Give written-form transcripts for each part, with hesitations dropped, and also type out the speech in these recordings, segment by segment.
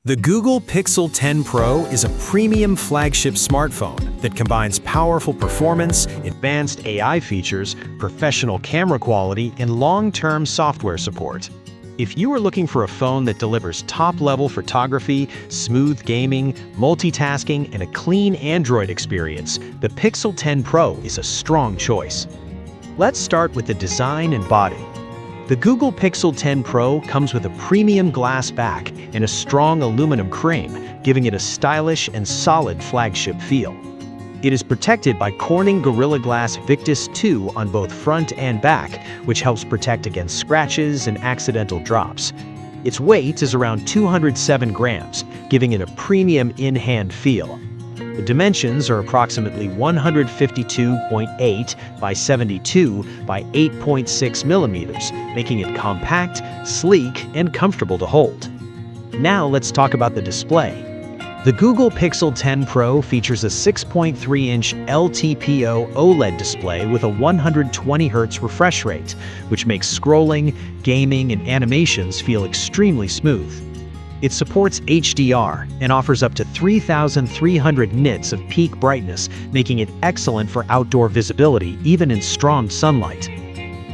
The Google Pixel 10 Pro is a premium flagship smartphone that combines powerful performance, advanced AI features, professional camera quality, and long-term software support. If you are looking for a phone that delivers top-level photography, smooth gaming, multitasking, and a clean Android experience, the Pixel 10 Pro is a strong choice. Let's start with the design and body. The Google Pixel 10 Pro comes with a premium glass back and a strong aluminum frame, giving it a stylish and solid flagship feel. It is protected by Corning Gorilla Glass Victus 2 on both front and back, which helps protect against scratches and accidental drops. Its weight is around 207 grams, giving it a premium in-hand feel. The dimensions are approximately 152.8 by 72 by 8.6 millimeters, making it compact, sleek, and comfortable to hold. Now let's talk about the display. The Google Pixel 10 Pro features a 6.3-inch LTPO OLED display with a 120 Hz refresh rate, which makes scrolling, gaming, and animations feel extremely smooth. It supports HDR and offers up to 3,300 nits of peak brightness, making it excellent for outdoor visibility even in strong sunlight.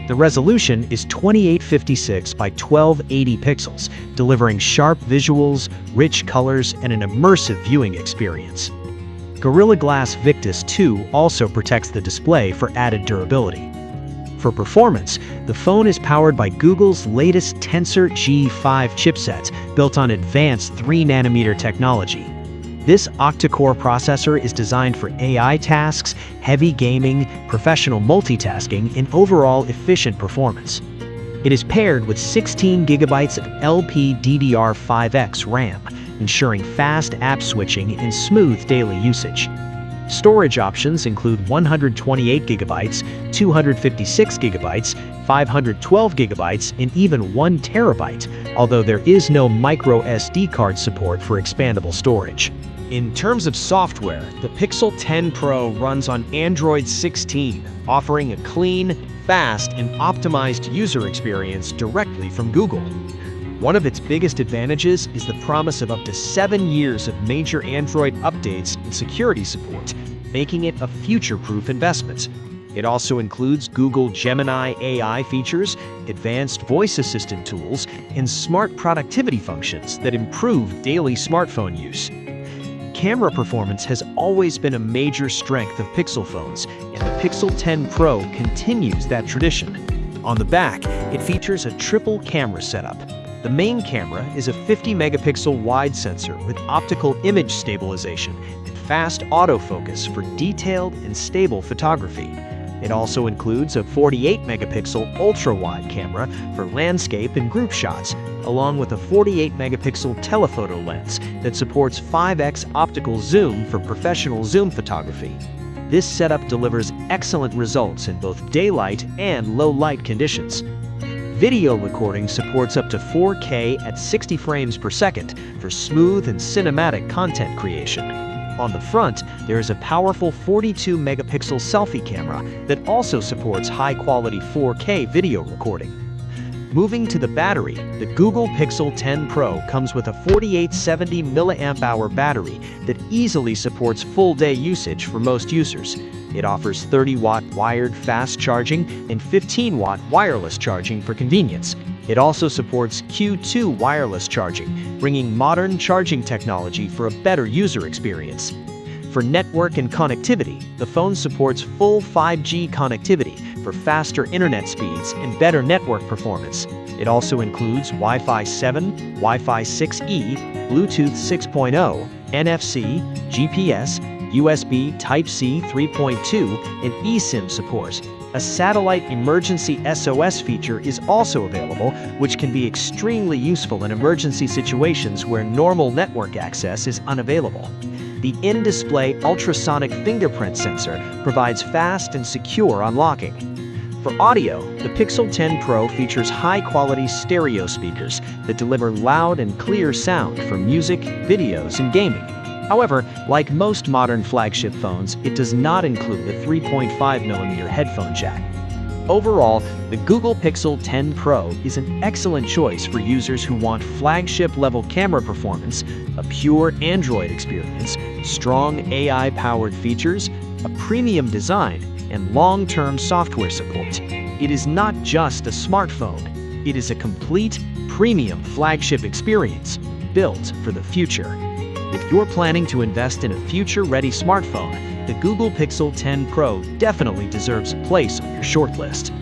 The resolution is 2856 by 1280 pixels, delivering sharp visuals, rich colors, and an immersive viewing experience. Gorilla Glass Victus 2 also protects the display for added durability. For performance, the phone is powered by Google's latest Tensor G5 chipset, built on advanced 3nm technology. This octa-core processor is designed for AI tasks, heavy gaming, professional multitasking, and overall efficient performance. It is paired with 16 GB of LPDDR5X RAM, ensuring fast app switching and smooth daily usage. Storage options include 128 GB, 256 GB, 512 GB, and even 1 TB, although there is no micro SD card support for expandable storage. In terms of software, the Pixel 10 Pro runs on Android 16, offering a clean, fast, and optimized user experience directly from Google. One of its biggest advantages is the promise of up to 7 years of major Android updates and security support, making it a future-proof investment. It also includes Google Gemini AI features, advanced voice assistant tools, and smart productivity functions that improve daily smartphone use. Camera performance has always been a major strength of Pixel phones, and the Pixel 10 Pro continues that tradition. On the back, it features a triple camera setup. The main camera is a 50-megapixel wide sensor with optical image stabilization and fast autofocus for detailed and stable photography. It also includes a 48-megapixel ultra-wide camera for landscape and group shots, along with a 48-megapixel telephoto lens that supports 5x optical zoom for professional zoom photography. This setup delivers excellent results in both daylight and low-light conditions. Video recording supports up to 4K at 60 frames per second for smooth and cinematic content creation. On the front, there is a powerful 42-megapixel selfie camera that also supports high-quality 4K video recording. Moving to the battery, the Google Pixel 10 Pro comes with a 4870 mAh battery that easily supports full-day usage for most users. It offers 30-watt wired fast charging and 15-watt wireless charging for convenience. It also supports Q2 wireless charging, bringing modern charging technology for a better user experience. For network and connectivity, the phone supports full 5G connectivity for faster internet speeds and better network performance. It also includes Wi-Fi 7, Wi-Fi 6E, Bluetooth 6.0, NFC, GPS, USB Type-C 3.2, and eSIM support. A satellite emergency SOS feature is also available, which can be extremely useful in emergency situations where normal network access is unavailable. The in-display ultrasonic fingerprint sensor provides fast and secure unlocking. For audio, the Pixel 10 Pro features high-quality stereo speakers that deliver loud and clear sound for music, videos, and gaming. However, like most modern flagship phones, it does not include a 3.5mm headphone jack. Overall, the Google Pixel 10 Pro is an excellent choice for users who want flagship-level camera performance, a pure Android experience, strong AI-powered features, a premium design, and long-term software support. It is not just a smartphone. It is a complete, premium flagship experience built for the future. If you're planning to invest in a future-ready smartphone, the Google Pixel 10 Pro definitely deserves a place on your shortlist.